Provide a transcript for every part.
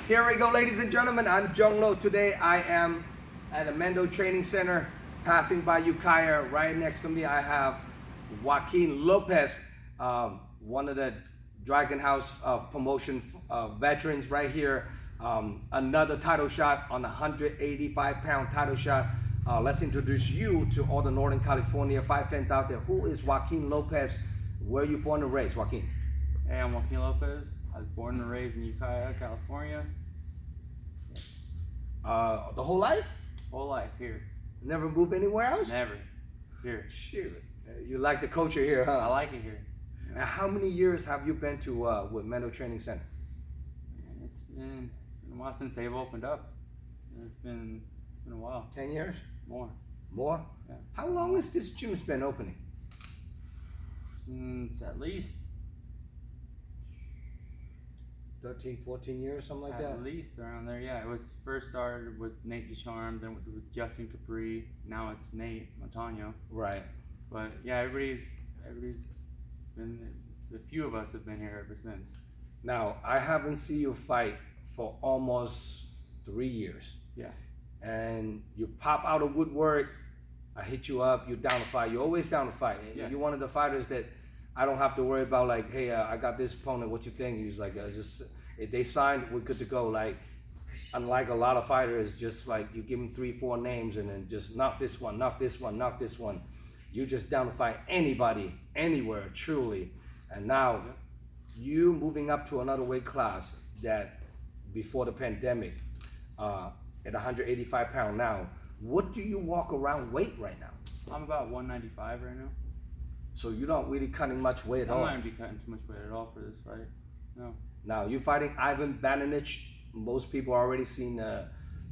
Here we go, ladies and gentlemen. I'm Zhong. Today I am at a Mendo Training Center, passing by Ukiah. Right next to me, I have Joaquin Lopez, one of the Dragon House promotion veterans right here. Another title shot on a 185-pound title shot. Let's introduce you to all the Northern California fight fans out there. Who is Joaquin Lopez? Where are you born and raised, Joaquin? Hey, I'm Joaquin Lopez. I was born and raised in Ukiah, California. The whole life? Whole life here. Never moved anywhere else? Never. Here. Shoot. You like the culture here, huh? I like it here. And how many years have you been to with Mendo Training Center? Man, it's been a while since they've opened up. It's been a while. 10 years? More. More? Yeah. How long has this gym's been opening? Since at least 13, 14 years, something like that? At least around there, yeah. It was first started with Nate Ducharme, then with Justin Capri. Now it's Nate Montano. Right. But yeah, everybody's been. The few of us have been here ever since. Now, I haven't seen you fight for almost 3 years. Yeah. And you pop out of woodwork. I hit you up. You're down to fight. You're always down to fight. Yeah. You're one of the fighters that I don't have to worry about, like, hey, I got this opponent, what you think? He's like, just if they signed, we're good to go. Like, unlike a lot of fighters, just like you give them 3, 4 names and then just knock this one, knock this one, knock this one. You're just down to fight anybody, anywhere, truly. And now you moving up to another weight class that before the pandemic, at 185 pounds now. What do you walk around weight right now? I'm about 195 right now. So you're not really cutting much weight at all? I'm not going to be cutting too much weight at all for this fight. No. Now, you're fighting Ivan Bananich. Most people already seen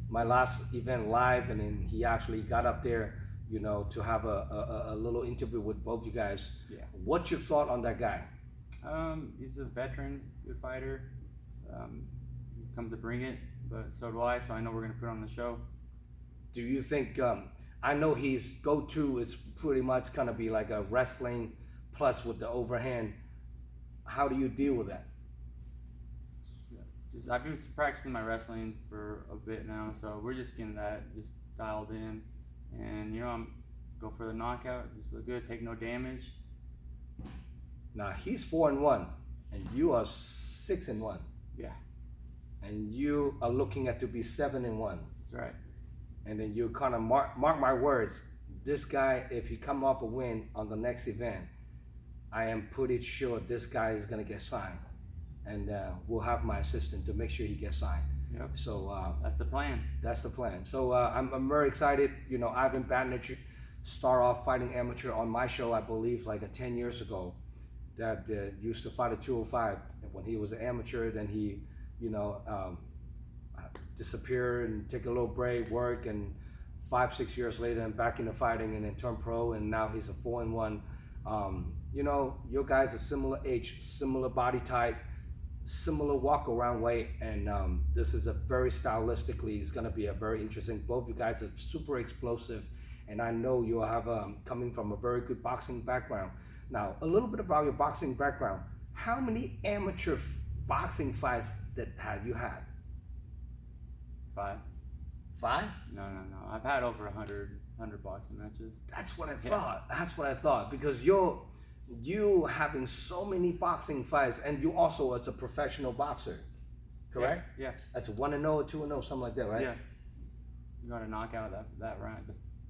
my last event live, and then he actually got up there, you know, to have a little interview with both you guys. Yeah. What's your thought on that guy? He's a veteran, good fighter. He comes to bring it, but so do I, so I know we're going to put on the show. Do you think, I know his go-to is pretty much going to be like a wrestling plus with the overhand. How do you deal with that? I've been practicing my wrestling for a bit now, so we're just getting that just dialed in. And, you know, I'm go for the knockout, just look good, take no damage. Now, he's 4-1, and you are 6-1. Yeah. And you are looking at to be 7-1. That's right. And then you kind of mark my words, this guy, if he come off a win on the next event, I am pretty sure this guy is going to get signed. And we'll have my assistant to make sure he gets signed. Yep. So that's the plan. That's the plan. So I'm very excited. You know, Ivan Bananich started off fighting amateur on my show, I believe, like 10 years ago. That used to fight at 205 when he was an amateur. Then he, you know, disappear and take a little break, work, and 5-6 years later, and back into fighting, and then turn pro, and now he's a 4-1. You know, your guys are similar age, similar body type, similar walk around weight, and this is a very stylistically, it's going to be a very interesting. Both you guys are super explosive, and I know you have coming from a very good boxing background. Now, a little bit about your boxing background. How many amateur boxing fights that have you had? 5. 5? No. I've had over 100 boxing matches. That's what I thought. Yeah. That's what I thought. Because you having so many boxing fights, and you also as a professional boxer, correct? Yeah. That's 1-0, 2-0, something like that, right? Yeah. You got a knockout that round,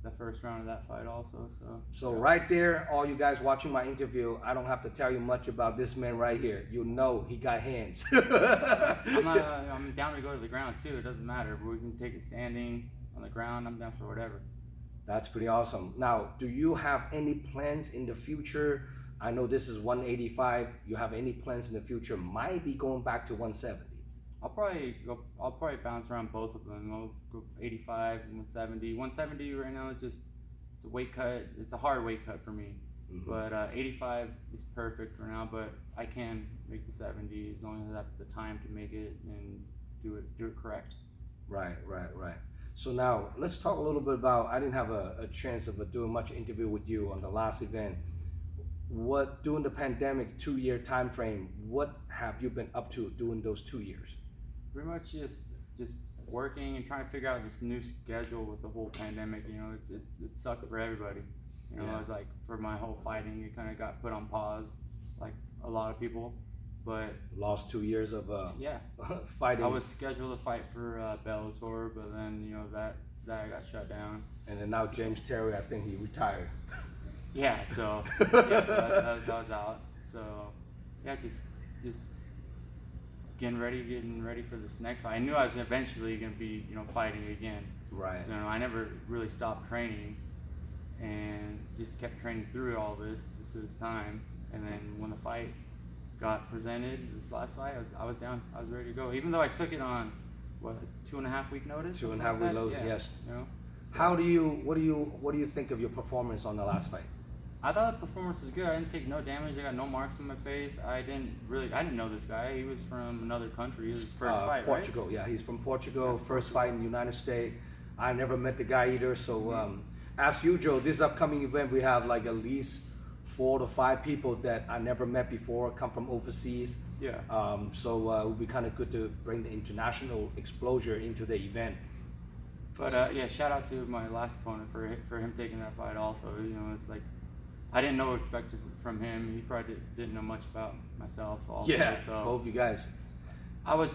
the first round of that fight also. So right there, all you guys watching my interview, I don't have to tell you much about this man right here. You know he got hands. I'm down to go to the ground too. It doesn't matter. We can take it standing on the ground. I'm down for whatever. That's pretty awesome. Now, do you have any plans in the future? I know this is 185. You have any plans in the future? Might be going back to 170. I'll probably bounce around both of them. I'll go 85 and 170. 170 right now it's a weight cut. It's a hard weight cut for me. Mm-hmm. But 85 is perfect for now. But I can make the 70 as long as I have the time to make it and do it correct. Right. So now let's talk a little bit about. I didn't have a chance of doing much interview with you on the last event. What during the pandemic 2-year time frame? What have you been up to during those 2 years? Pretty much just working and trying to figure out this new schedule with the whole pandemic. You know, it sucked for everybody. You know, Yeah. I was like, for my whole fighting, it kind of got put on pause, like a lot of people. But Lost 2 years of yeah, fighting. I was scheduled to fight for Bellator, but then you know that got shut down. And then now James Terry, I think he retired. Yeah, so yeah, so that was out. So yeah, just getting ready for this next fight. I knew I was eventually gonna be, you know, fighting again. Right. So, you know, I never really stopped training, and just kept training through all this time. And then when the fight got presented, this last fight, I was down. I was ready to go. Even though I took it on what, 2.5 week notice. 2.5 week notice, yeah, yes. You know. So what do you think of your performance on the last fight? I thought the performance was good. I didn't take no damage. I got no marks on my face. I didn't know this guy. He was from another country. It was his first fight, Portugal. right? Yeah, he's from Portugal. First fight in the United States. I never met the guy either. So, as you, Joe, this upcoming event, we have like at least 4 to 5 people that I never met before, come from overseas. Yeah. So it would be kind of good to bring the international exposure into the event. But yeah, shout out to my last opponent for him taking that fight. Also, you know, it's like I didn't know what to expect from him. He probably didn't know much about myself. Also, Yeah, so both you guys. I was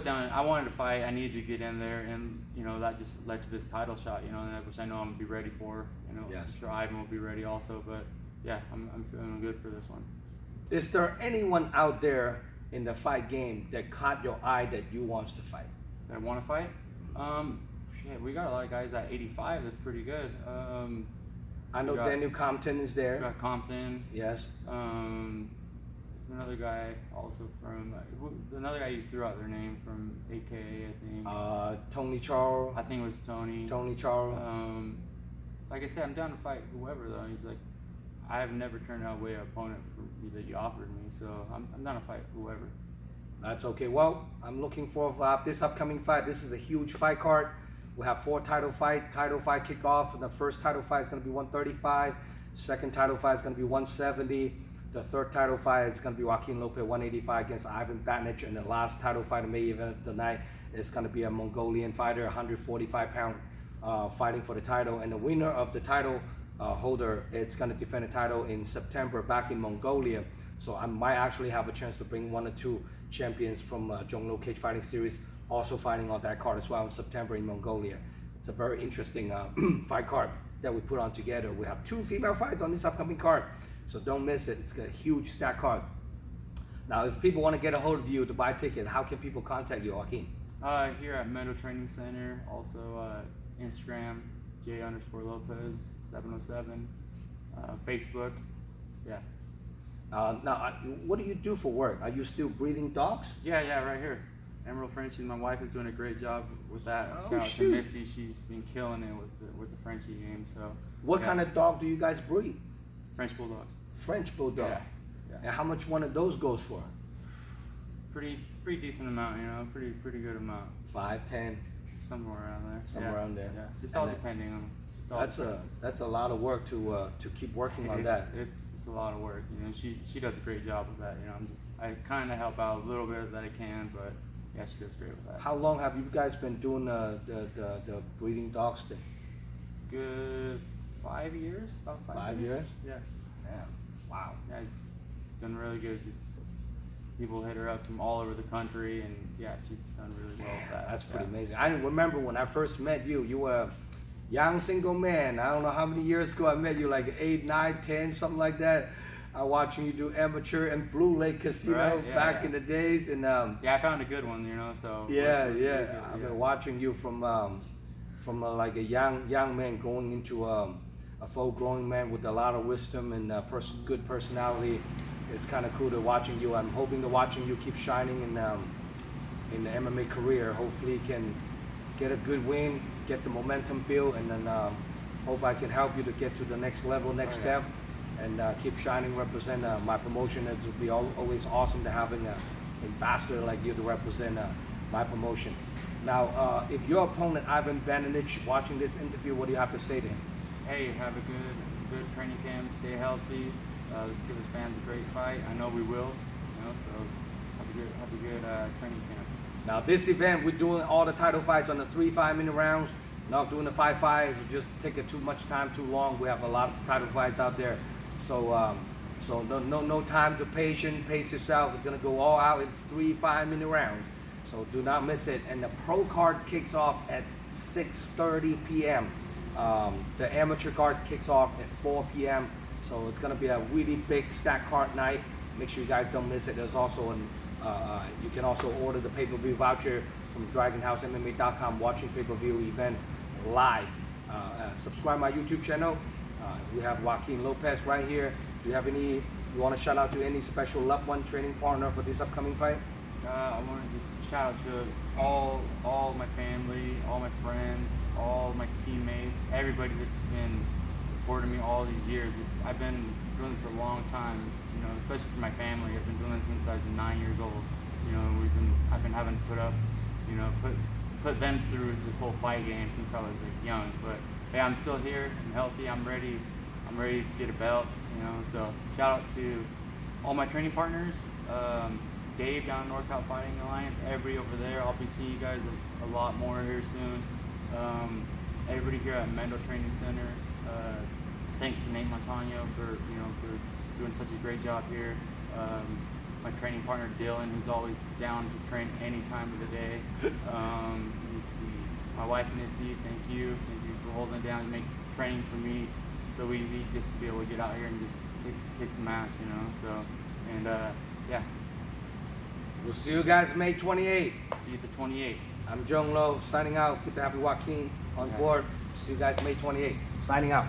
down. I wanted to fight. I needed to get in there, and you know that just led to this title shot. You know, which I know I'm gonna be ready for. You know, Yes. I'm sure Ivan will be ready also. But yeah, I'm feeling good for this one. Is there anyone out there in the fight game that caught your eye that you wants to fight? That I want to fight. Shit, we got a lot of guys at 85. That's pretty good. I know Daniel Compton is We there. got Compton. Yes. There's another guy also from another guy you threw out their name from AKA, I think. Tony Charles. I think it was Tony. Tony Charles. Like I said, I'm down to fight whoever though. He's like, I have never turned away an opponent that you offered me, so I'm down to fight whoever. That's okay. Well, I'm looking forward for this upcoming fight. This is a huge fight card. We have 4 title fight kickoff. And the first title fight is going to be 135. Second title fight is going to be 170. The third title fight is going to be Joaquin Lopez 185 against Ivan Batnich. And the last title fight, the main event of the night, is going to be a Mongolian fighter, 145-pound, fighting for the title. And the winner of the title holder, it's going to defend the title in September back in Mongolia. So I might actually have a chance to bring 1 or 2 champions from Zhong Cage Fighting Series also fighting on that card as well in September in Mongolia. It's a very interesting fight card that we put on together. We have 2 female fights on this upcoming card, so don't miss it. It's a huge stack card. Now, if people want to get a hold of you to buy a ticket, how can people contact you, Joaquin? Here at Meadow Training Center, also Instagram, J_Lopez 707, Facebook, yeah. Now, what do you do for work? Are you still breeding dogs? Yeah, right here. Emerald Frenchie, my wife is doing a great job with that. Oh, Shout out to shoot. Missy, she's been killing it with the Frenchie game. So, What yeah. kind of dog do you guys breed? French Bulldogs. French Bulldog. Yeah. And how much one of those goes for? Pretty decent amount, you know, pretty good amount. 5, 10. Somewhere around there. Somewhere around there. Yeah, just And all then- depending on. That's a lot of work to keep working on that. It's a lot of work. You know, she does a great job with that. You know, I kind of help out a little bit that I can, but yeah, she does great with that. How long have you guys been doing the breeding dogs thing? Good 5 years, about 5 years? Yeah. Yeah. Wow. Yeah, it's done really good. Just people hit her up from all over the country, and yeah, she's done really well with that. That's pretty amazing. I remember when I first met you. You were a young single man. I don't know how many years ago I met you, like 8, 9, 10, something like that. I watching you do amateur and Blue Lake Casino Right, in the days, and yeah, I found a good one, you know. So I've been watching you from like a young man growing into a full-grown man with a lot of wisdom and good personality. It's kind of cool to watching you. I'm hoping to watching you keep shining in the MMA career. Hopefully, you can get a good win, get the momentum built, and then hope I can help you to get to the next level, next step, and keep shining. Represent my promotion. It would be always awesome to having an ambassador like you to represent my promotion. Now, if your opponent Ivan Batnich watching this interview, what do you have to say to him? Hey, have a good training camp. Stay healthy. Let's give the fans a great fight. I know we will. You know, so have a good training camp. Now this event, we're doing all the title fights on the 3 5-minute rounds. Not doing the 5-5 is just taking too much time, too long. We have a lot of title fights out there, so no time to pace yourself. It's gonna go all out in 3 5-minute rounds. So do not miss it. And the pro card kicks off at 6:30 p.m. The amateur card kicks off at 4 p.m. So it's gonna be a really big stack card night. Make sure you guys don't miss it. There's also you can also order the pay-per-view voucher from DragonHouseMMA.com. Watching pay-per-view event live. Subscribe my YouTube channel. We have Joaquin Lopez right here. Do you have any? You want to shout out to any special loved one training partner for this upcoming fight? I want to just shout out to all my family, all my friends, all my teammates, everybody that's been supporting me all these years. I've been doing this a long time, you know, especially for my family. I've been doing this since I was 9 years old. You know, I've been having to put up, you know, put them through this whole fight game since I was like young. But hey, I'm still here. I'm healthy. I'm ready to get a belt. You know, so shout out to all my training partners. Dave down in NorCal Fighting Alliance, everybody over there. I'll be seeing you guys a lot more here soon. Everybody here at Mendo Training Center. Thanks to Nate Montano for doing such a great job here. My training partner Dylan, who's always down to train any time of the day. Let me see. My wife Missy, thank you for holding it down and make training for me so easy, just to be able to get out here and just kick some ass, you know. So, and yeah. We'll see you guys May 28th. See you the 28th. I'm Zhong signing out. Good to have you, Joaquin, on board. See you guys May 28th. Signing out.